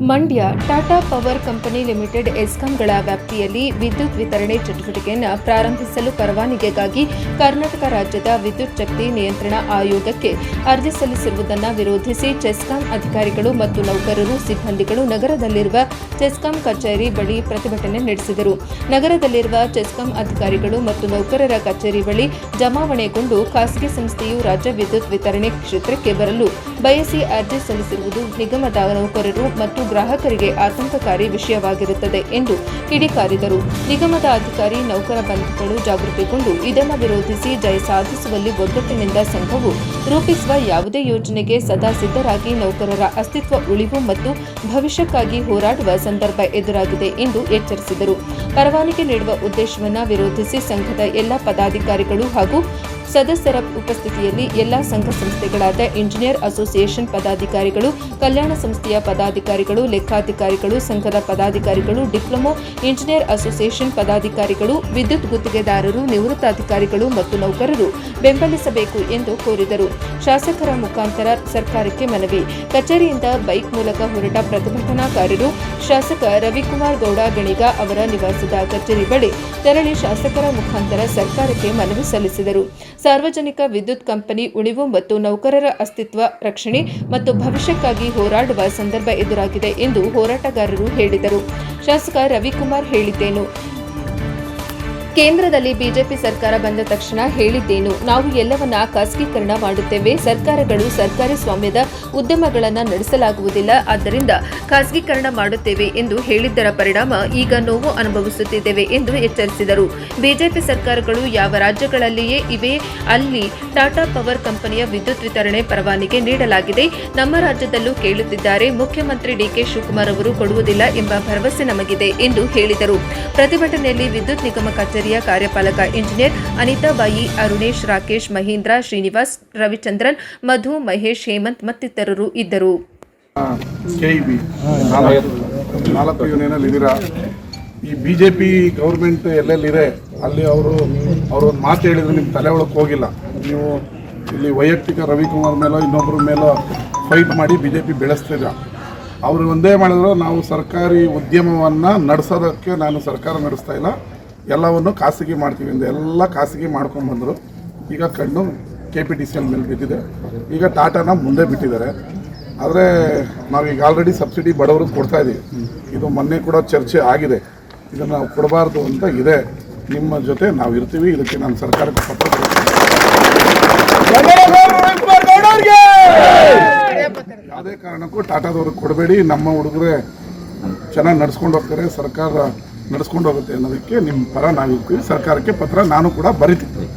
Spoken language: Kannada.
Mandya Tata power company limited ಎಸ್ಕಾಂಗಳ ವ್ಯಾಪ್ತಿಯಲ್ಲಿ ವಿದ್ಯುತ್ ವಿತರಣೆ ಚಟುವಟಿಕೆಯನ್ನು ಪ್ರಾರಂಭಿಸಲು ಪರವಾನಗಿಗಾಗಿ ಕರ್ನಾಟಕ ರಾಜ್ಯದ ವಿದ್ಯುತ್ ಶಕ್ತಿ ನಿಯಂತ್ರಣ ಆಯೋಗಕ್ಕೆ ಅರ್ಜಿ ಸಲ್ಲಿಸಿರುವುದನ್ನು ವಿರೋಧಿಸಿ ಚೆಸ್ಕಾಂ ಅಧಿಕಾರಿಗಳು ಮತ್ತು ನೌಕರರು ಸಿಬ್ಬಂದಿಗಳು ನಗರದಲ್ಲಿರುವ ಚೆಸ್ಕಾಂ ಕಚೇರಿ ಬಳಿ ಪ್ರತಿಭಟನೆ ನಡೆಸಿದರು. ನಗರದಲ್ಲಿರುವ ಚೆಸ್ಕಾಂ ಅಧಿಕಾರಿಗಳು ಮತ್ತು ನೌಕರರ ಕಚೇರಿ ಬಳಿ ಜಮಾವಣೆಗೊಂಡು ಖಾಸಗಿ ಸಂಸ್ಥೆಯು ರಾಜ್ಯ ವಿದ್ಯುತ್ ವಿತರಣೆ ಕ್ಷೇತ್ರಕ್ಕೆ ಬರಲು ಬಯಸಿ ಅರ್ಜಿ ಸಲ್ಲಿಸಿರುವುದು ನಿಗಮದ ನೌಕರರು ಮತ್ತು ಗ್ರಾಹಕರಿಗೆ ಆತಂಕಕಾರಿ ವಿಷಯವಾಗಿರುತ್ತದೆ ಎಂದು ಕಿಡಿಕಾರಿದರು. ನಿಗಮದ ಅಧಿಕಾರಿ ನೌಕರ ಬಂಧುಗಳು ಜಾಗೃತಿಗೊಂಡು ಇದನ್ನು ವಿರೋಧಿಸಿ ಜಯ ಸಾಧಿಸುವಲ್ಲಿ ಒಗ್ಗಟ್ಟಿನಿಂದ ಸಂಘವು ರೂಪಿಸುವ ಯಾವುದೇ ಯೋಜನೆಗೆ ಸದಾ ಸಿದ್ಧರಾಗಿ ನೌಕರರ ಅಸ್ತಿತ್ವ ಉಳಿವು ಮತ್ತು ಭವಿಷ್ಯಕ್ಕಾಗಿ ಹೋರಾಡುವ ಸಂದರ್ಭ ಎದುರಾಗಿದೆ ಎಂದು ಎಚ್ಚರಿಸಿದರು. ಪರವಾನಗಿ ನೀಡುವ ಉದ್ದೇಶವನ್ನು ವಿರೋಧಿಸಿ ಸಂಘದ ಎಲ್ಲ ಪದಾಧಿಕಾರಿಗಳು ಹಾಗೂ ಸದಸ್ಯರ ಉಪಸ್ಥಿತಿಯಲ್ಲಿ ಎಲ್ಲಾ ಸಂಘ ಸಂಸ್ಥೆಗಳಾದ ಇಂಜಿನಿಯರ್ ಅಸೋಸಿಯೇಷನ್ ಪದಾಧಿಕಾರಿಗಳು, ಕಲ್ಯಾಣ ಸಂಸ್ಥೆಯ ಪದಾಧಿಕಾರಿಗಳು, ಲೆಕ್ಕಾಧಿಕಾರಿಗಳು, ಸಂಘದ ಪದಾಧಿಕಾರಿಗಳು, ಡಿಪ್ಲೊಮೊ ಇಂಜಿನಿಯರ್ ಅಸೋಸಿಯೇಷನ್ ಪದಾಧಿಕಾರಿಗಳು, ವಿದ್ಯುತ್ ಗುತ್ತಿಗೆದಾರರು, ನಿವೃತ್ತ ಅಧಿಕಾರಿಗಳು ಮತ್ತು ನೌಕರರು ಬೆಂಬಲಿಸಬೇಕು ಎಂದು ಕೋರಿದರು. ಶಾಸಕರ ಮುಖಾಂತರ ಸರ್ಕಾರಕ್ಕೆ ಮನವಿ. ಕಚೇರಿಯಿಂದ ಬೈಕ್ ಮೂಲಕ ಹೊರಟ ಪ್ರತಿಭಟನಾಕಾರರು ಶಾಸಕ ರವಿಕುಮಾರ್ ಗೌಡ ಗಣಿಗ ಅವರ ನಿವಾಸದ ಕಚೇರಿ ಬಳಿ ತೆರಳಿ ಶಾಸಕರ ಮುಖಾಂತರ ಸರ್ಕಾರಕ್ಕೆ ಮನವಿ ಸಲ್ಲಿಸಿದರು. ಸಾರ್ವಜನಿಕ ವಿದ್ಯುತ್ ಕಂಪನಿ ಉಳಿವು ಮತ್ತು ನೌಕರರ ಅಸ್ತಿತ್ವ ರಕ್ಷಣೆ ಮತ್ತು ಭವಿಷ್ಯಕ್ಕಾಗಿ ಹೋರಾಡುವ ಸಂದರ್ಭ ಎದುರಾಗಿದೆ ಎಂದು ಹೋರಾಟಗಾರರು ಹೇಳಿದರು. ಶಾಸಕ ರವಿಕುಮಾರ್ ಹೇಳಿದ್ದೇನು? ಕೇಂದ್ರದಲ್ಲಿ ಬಿಜೆಪಿ ಸರ್ಕಾರ ಬಂದ ತಕ್ಷಣ ಹೇಳಿದ್ದೇನು? ನಾವು ಎಲ್ಲವನ್ನ ಖಾಸಗೀಕರಣ ಮಾಡುತ್ತೇವೆ. ಸರ್ಕಾರಗಳು ಸರ್ಕಾರಿ ಸ್ವಾಮ್ಯದ ಉದ್ಯಮಗಳನ್ನು ನಡೆಸಲಾಗುವುದಿಲ್ಲ, ಆದ್ದರಿಂದ ಖಾಸಗೀಕರಣ ಮಾಡುತ್ತೇವೆ ಎಂದು ಹೇಳಿದ್ದರ ಪರಿಣಾಮ ಈಗ ನೋವು ಅನುಭವಿಸುತ್ತಿದ್ದೇವೆ ಎಂದು ಎಚ್ಚರಿಸಿದರು. ಬಿಜೆಪಿ ಸರ್ಕಾರಗಳು ಯಾವ ರಾಜ್ಯಗಳಲ್ಲಿಯೇ ಇವೆ ಅಲ್ಲಿ ಟಾಟಾ ಪವರ್ ಕಂಪನಿಯ ವಿದ್ಯುತ್ ವಿತರಣೆ ಪರವಾನಗಿ ನೀಡಲಾಗಿದೆ. ನಮ್ಮ ರಾಜ್ಯದಲ್ಲೂ ಕೇಳುತ್ತಿದ್ದಾರೆ. ಮುಖ್ಯಮಂತ್ರಿ ಡಿಕೆ ಶಿವಕುಮಾರ್ ಅವರು ಕೊಡುವುದಿಲ್ಲ ಎಂಬ ಭರವಸೆ ನಮಗಿದೆ ಎಂದು ಹೇಳಿದರು. ಪ್ರತಿಭಟನೆಯಲ್ಲಿ ವಿದ್ಯುತ್ ನಿಗಮ ಕಚೇರಿಯ ಕಾರ್ಯಪಾಲಕ ಇಂಜಿನಿಯರ್ ಅನಿತಾಬಾಯಿ, ಅರುಣೇಶ್, ರಾಕೇಶ್, ಮಹೇಂದ್ರ, ಶ್ರೀನಿವಾಸ್, ರವಿಚಂದ್ರನ್, ಮಧು, ಮಹೇಶ್, ಹೇಮಂತ್ ಮತ್ತಿತರರು ಇದ್ದರು. ಈ ಬಿಜೆಪಿ ಗೌರ್ಮೆಂಟ್ ಎಲ್ಲೆಲ್ಲಿದೆ ಅಲ್ಲಿ ಅವರು ಒಂದು ಮಾತು ಹೇಳಿದ್ರು, ನಿಮ್ಮ ತಲೆ ಒಳಗೆ ಹೋಗಿಲ್ಲ. ನೀವು ಇಲ್ಲಿ ವೈಯಕ್ತಿಕ ರವಿಕುಮಾರ್ ಮೇಲೋ ಇನ್ನೊಬ್ಬರ ಮೇಲೋ ಫೈಟ್ ಮಾಡಿ ಬಿಜೆಪಿ ಬೆಳೆಸ್ತಿದ್ರ. ಅವರು ಒಂದೇ ಮಾಡಿದ್ರು, ನಾವು ಸರ್ಕಾರಿ ಉದ್ಯಮವನ್ನು ನಡೆಸೋದಕ್ಕೆ ನಾನು ಸರ್ಕಾರ ನಡೆಸ್ತಾ ಇಲ್ಲ, ಎಲ್ಲವನ್ನು ಖಾಸಗಿ ಮಾಡ್ತೀವಿ ಅಂತ ಎಲ್ಲ ಖಾಸಗಿ ಮಾಡ್ಕೊಂಡ್ಬಂದರು. ಈಗ ಕಣ್ಣು KPTCL ಮೇಲೆ ಬಿದ್ದಿದೆ. ಈಗ ಟಾಟಾನ ಮುಂದೆ ಬಿಟ್ಟಿದ್ದಾರೆ. ಆದರೆ ನಾವೀಗ ಆಲ್ರೆಡಿ ಸಬ್ಸಿಡಿ ಬಡವ್ರಿಗೆ ಕೊಡ್ತಾಯಿದ್ದೀವಿ. ಇದು ಮೊನ್ನೆ ಕೂಡ ಚರ್ಚೆ ಆಗಿದೆ. ಇದನ್ನು ನಾವು ಕೊಡಬಾರ್ದು ಅಂತ ಇದೆ. ನಿಮ್ಮ ಜೊತೆ ನಾವು ಇರ್ತೀವಿ. ಇದಕ್ಕೆ ನಾನು ಸರ್ಕಾರಕ್ಕೆ ಪತ್ರ ಯಾವುದೇ ಕಾರಣಕ್ಕೂ ಟಾಟಾದವ್ರಿಗೆ ಕೊಡಬೇಡಿ. ನಮ್ಮ ಹುಡುಗರೇ ಚೆನ್ನಾಗಿ ನಡ್ಸ್ಕೊಂಡು ಹೋಗ್ತಾರೆ, ಸರ್ಕಾರ ನಡೆಸ್ಕೊಂಡು ಹೋಗುತ್ತೆ ಅನ್ನೋದಕ್ಕೆ ನಿಮ್ಮ ಪರ ನಾವಿರ್ತೀವಿ. ಸರ್ಕಾರಕ್ಕೆ ಪತ್ರ ನಾನು ಕೂಡ ಬರೀತೀನಿ.